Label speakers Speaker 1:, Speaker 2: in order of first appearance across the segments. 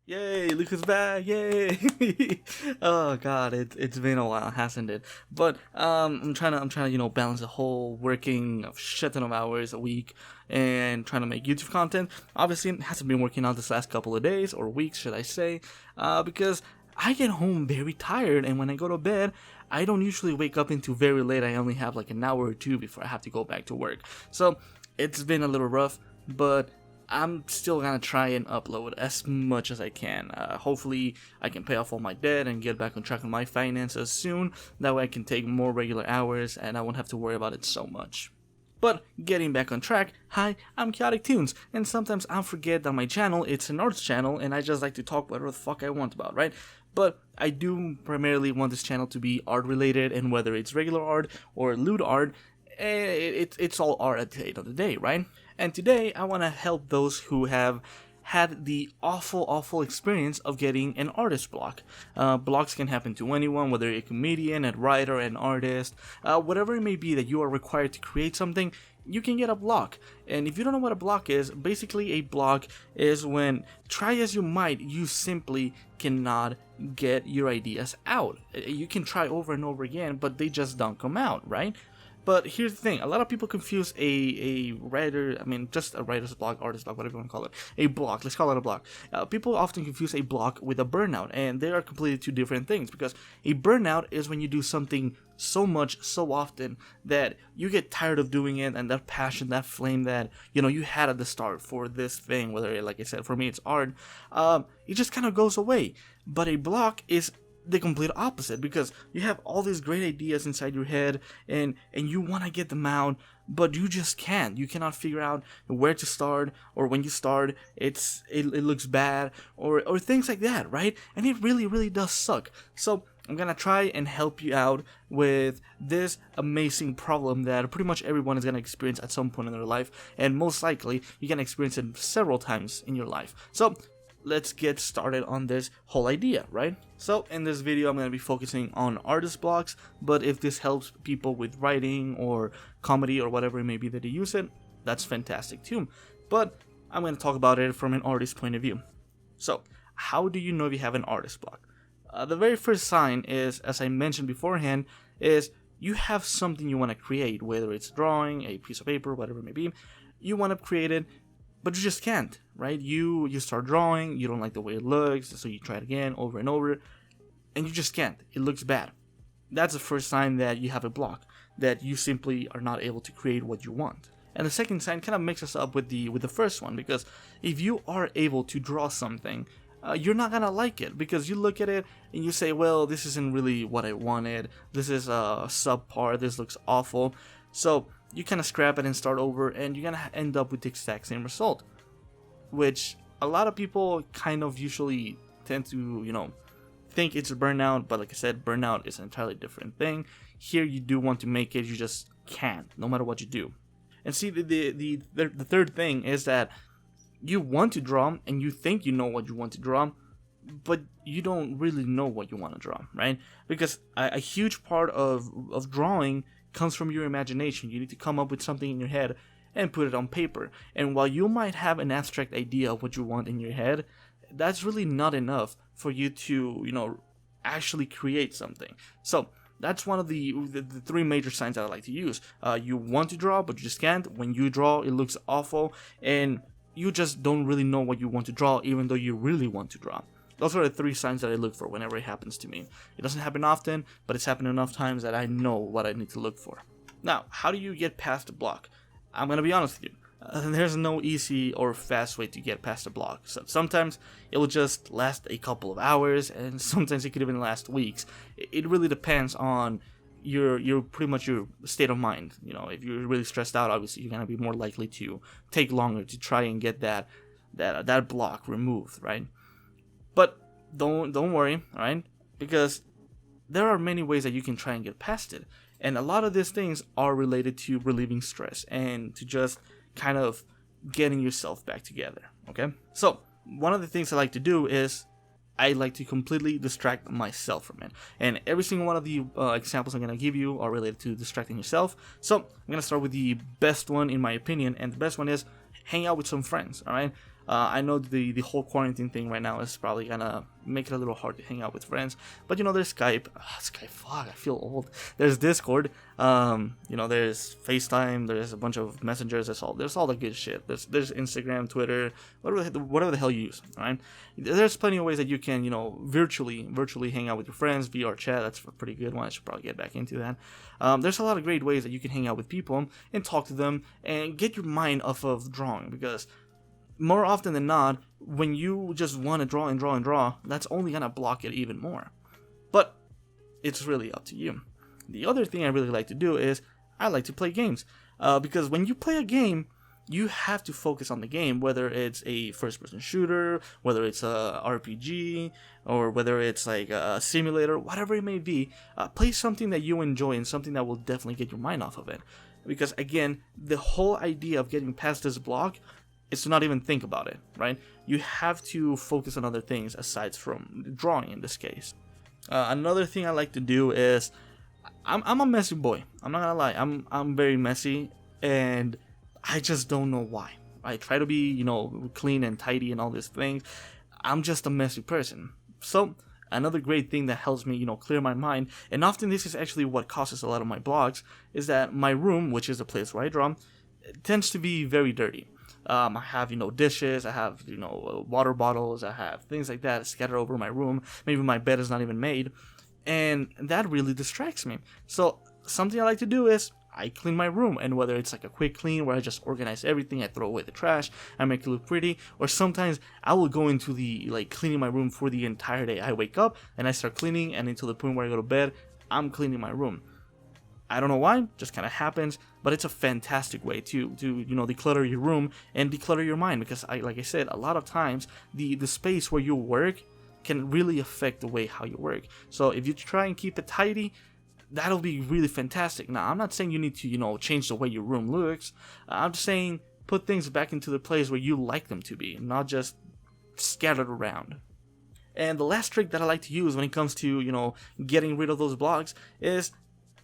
Speaker 1: Yay, look who's back, yay. Oh god, it's been a while, hasn't it? But I'm trying to balance the whole working a shit ton of hours a week and trying to make YouTube content. Obviously it hasn't been working out this last couple of days or weeks, should I say, because I get home very tired, and when I go to bed I don't usually wake up into very late. I only have like an hour or two before I have to go back to work. So it's been a little rough, but I'm still gonna try and upload as much as I can. Hopefully, I can pay off all my debt and get back on track on my finances soon. That way, I can take more regular hours and I won't have to worry about it so much. But getting back on track, hi, I'm Chaotic Tunes, and sometimes I forget that my channel, it's an arts channel, and I just like to talk whatever the fuck I want about, right? But I do primarily want this channel to be art related, and whether it's regular art or lewd art, it's all art at the end of the day, right? And today I want to help those who have had the awful experience of getting an artist block. Blocks can happen to anyone, whether you're a comedian, a writer, an artist, whatever it may be that you are required to create something, you can get a block. And if you don't know what a block is, basically a block is when, try as you might, you simply cannot get your ideas out. You can try over and over again, but they just don't come out, right? But here's the thing, a lot of people confuse a writer, just a writer's block, artist block, whatever you want to call it, a block, let's call it a block. People often confuse a block with a burnout, and they are completely two different things, because a burnout is when you do something so much, so often, that you get tired of doing it, and that passion, that flame that, you had at the start for this thing, whether, like I said, for me it's art, it just kind of goes away. But a block is the complete opposite, because you have all these great ideas inside your head and you want to get them out, but you just can't. You cannot figure out where to start, or when you start it looks bad, or things like that, right? And it really does suck. So I'm gonna try and help you out with this amazing problem that pretty much everyone is gonna experience at some point in their life, and most likely you're gonna experience it several times in your life. So let's get started on this whole idea, right? So in this video I'm going to be focusing on artist blocks, but if this helps people with writing or comedy or whatever it may be that they use it, that's fantastic too. But I'm going to talk about it from an artist point of view. So how do you know if you have an artist block? The very first sign is, as I mentioned beforehand, is you have something you want to create, whether it's drawing, a piece of paper, whatever it may be. You want to create it, but you just can't, right? You start drawing, you don't like the way it looks, so you try it again over and over, and you just can't. It looks bad. That's the first sign that you have a block, that you simply are not able to create what you want. And the second sign kind of mixes up with the first one, because if you are able to draw something, you're not gonna like it, because you look at it and you say, well, this isn't really what I wanted, this is a subpar, this looks awful. So you kind of scrap it and start over, and you're gonna end up with the exact same result, which a lot of people kind of usually tend to, think it's a burnout, but like I said, burnout is an entirely different thing. Here you do want to make it, you just can't, no matter what you do. And see, the third thing is that you want to draw, and you think you know what you want to draw, but you don't really know what you want to draw, right? Because a huge part of drawing comes from your imagination. You need to come up with something in your head and put it on paper. And while you might have an abstract idea of what you want in your head, that's really not enough for you to, actually create something. So that's one of the three major signs that I like to use. You want to draw, but you just can't. When you draw, it looks awful, and you just don't really know what you want to draw, even though you really want to draw. Those are the three signs that I look for whenever it happens to me. It doesn't happen often, but it's happened enough times that I know what I need to look for. Now, how do you get past a block? I'm going to be honest with you. There's no easy or fast way to get past a block. So sometimes it will just last a couple of hours, and sometimes it could even last weeks. It really depends on your pretty much your state of mind. If you're really stressed out, obviously you're going to be more likely to take longer to try and get that block removed, right? But don't worry, alright? Because there are many ways that you can try and get past it. And a lot of these things are related to relieving stress and to just kind of getting yourself back together, okay? So, one of the things I like to do is I like to completely distract myself from it. And every single one of the examples I'm going to give you are related to distracting yourself. So, I'm going to start with the best one in my opinion, and the best one is hang out with some friends, alright? I know the whole quarantine thing right now is probably gonna make it a little hard to hang out with friends, but there's Skype. Skype, fuck, I feel old. There's Discord. There's FaceTime. There's a bunch of messengers. There's all the good shit. There's Instagram, Twitter, whatever the hell you use. Right? There's plenty of ways that you can virtually hang out with your friends. VR chat, that's a pretty good one. I should probably get back into that. There's a lot of great ways that you can hang out with people and talk to them and get your mind off of drawing, because more often than not, when you just want to draw and draw and draw, that's only gonna block it even more. But it's really up to you. The other thing I really like to do is I like to play games, because when you play a game, you have to focus on the game, whether it's a first-person shooter, whether it's a RPG, or whether it's like a simulator, whatever it may be. Play something that you enjoy and something that will definitely get your mind off of it. Because again, the whole idea of getting past this block is to not even think about it, right? You have to focus on other things aside from drawing in this case. Another thing I like to do is I'm a messy boy. I'm not gonna lie. I'm very messy, and I just don't know why. I try to be, clean and tidy and all these things. I'm just a messy person. So another great thing that helps me, clear my mind, and often this is actually what causes a lot of my blogs, is that my room, which is the place where I draw, tends to be very dirty. I have, dishes, I have, water bottles, I have things like that scattered over my room. Maybe my bed is not even made, and that really distracts me. So something I like to do is I clean my room, and whether it's like a quick clean where I just organize everything, I throw away the trash, I make it look pretty, or sometimes I will go into the cleaning my room for the entire day. I wake up and I start cleaning, and until the point where I go to bed, I'm cleaning my room. I don't know why, just kind of happens, but it's a fantastic way to declutter your room and declutter your mind, because like I said, a lot of times the space where you work can really affect the way how you work. So if you try and keep it tidy, that'll be really fantastic. Now, I'm not saying you need to, change the way your room looks. I'm just saying put things back into the place where you like them to be, not just scattered around. And the last trick that I like to use when it comes to, getting rid of those blocks is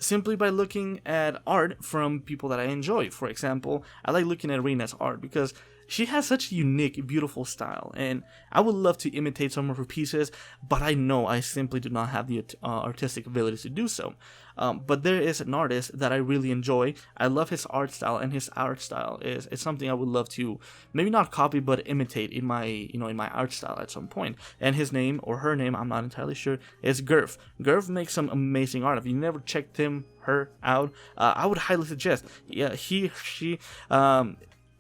Speaker 1: simply by looking at art from people that I enjoy. For example, I like looking at Reina's art because she has such a unique, beautiful style, and I would love to imitate some of her pieces, but I know I simply do not have the artistic ability to do so. But there is an artist that I really enjoy. I love his art style, and his art style is something I would love to maybe not copy, but imitate in my in my art style at some point. And his name, or her name, I'm not entirely sure, is Gurf. Gurf makes some amazing art. If you never checked her out, I would highly suggest. Yeah, she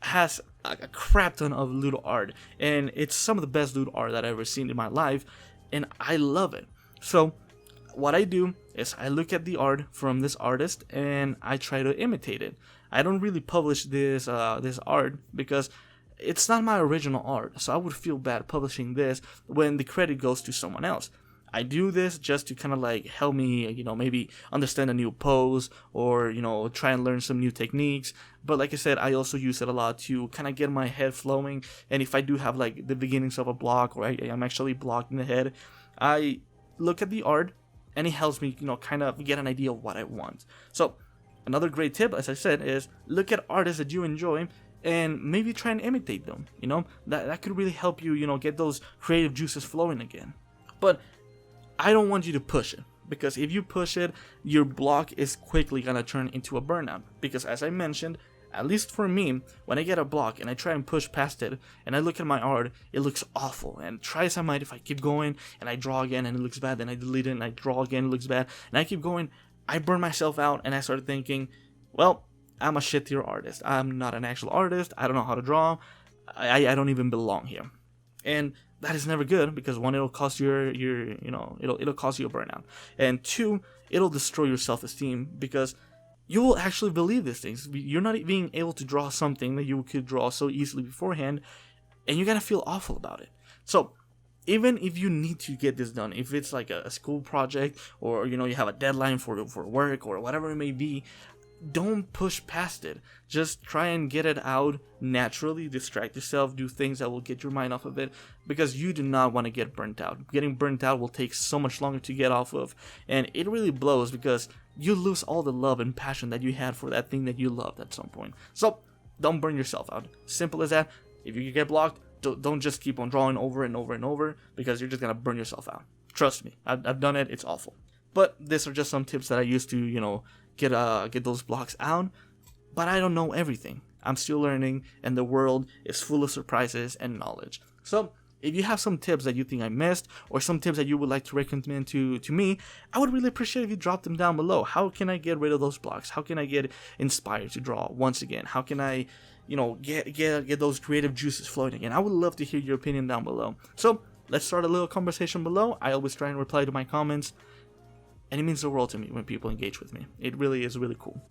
Speaker 1: has a crap ton of lewd art, and it's some of the best lewd art that I've ever seen in my life, and I love it. So what I do is I look at the art from this artist and I try to imitate it. I don't really publish this art because it's not my original art, so I would feel bad publishing this when the credit goes to someone else. I do this just to kind of help me, maybe understand a new pose, or, try and learn some new techniques. But like I said, I also use it a lot to kind of get my head flowing. And if I do have the beginnings of a block, or I'm actually blocked in the head, I look at the art and it helps me, kind of get an idea of what I want. So another great tip, as I said, is look at artists that you enjoy and maybe try and imitate them. That could really help you, get those creative juices flowing again. But I don't want you to push it, because if you push it, your block is quickly gonna turn into a burnout. Because as I mentioned, at least for me, when I get a block and I try and push past it and I look at my art, it looks awful. And try as I might, if I keep going and I draw again and it looks bad, then I delete it and I draw again, it looks bad, and I keep going, I burn myself out, and I start thinking, well, I'm a shit tier artist. I'm not an actual artist. I don't know how to draw. I don't even belong here. And that is never good, because one, it'll cause it'll cause you a burnout, and two, it'll destroy your self-esteem, because you will actually believe these things. You're not being able to draw something that you could draw so easily beforehand, and you're gonna feel awful about it. So even if you need to get this done, if it's like a school project, or you have a deadline for work, or whatever it may be, don't push past it. Just try and get it out naturally, distract yourself, do things that will get your mind off of it, because you do not want to get burnt out. Getting burnt out will take so much longer to get off of, and it really blows, because you lose all the love and passion that you had for that thing that you loved at some point. So don't burn yourself out. Simple as that. If you get blocked, Don't just keep on drawing over and over and over, because you're just gonna burn yourself out. Trust me, I've done it. It's awful. But these are just some tips that I used to, get those blocks out. But I don't know everything. I'm still learning, and the world is full of surprises and knowledge. So if you have some tips that you think I missed, or some tips that you would like to recommend to me, I would really appreciate if you drop them down below. How can I get rid of those blocks? How can I get inspired to draw once again? How can I, get those creative juices flowing again? I would love to hear your opinion down below. So let's start a little conversation below. I always try and reply to my comments, and it means the world to me when people engage with me. It really is really cool.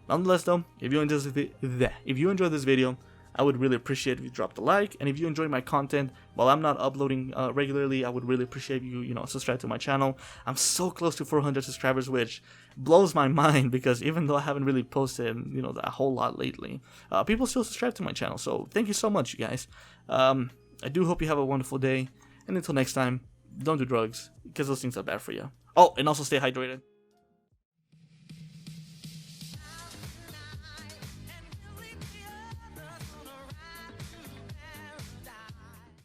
Speaker 1: Nonetheless, though, if you enjoyed this video, I would really appreciate if you dropped a like. And if you enjoy my content while I'm not uploading regularly, I would really appreciate if you subscribe to my channel. I'm so close to 400 subscribers, which blows my mind, because even though I haven't really posted a whole lot lately, people still subscribe to my channel. So thank you so much, you guys. I do hope you have a wonderful day, and until next time, don't do drugs, because those things are bad for you. Oh, and also stay hydrated.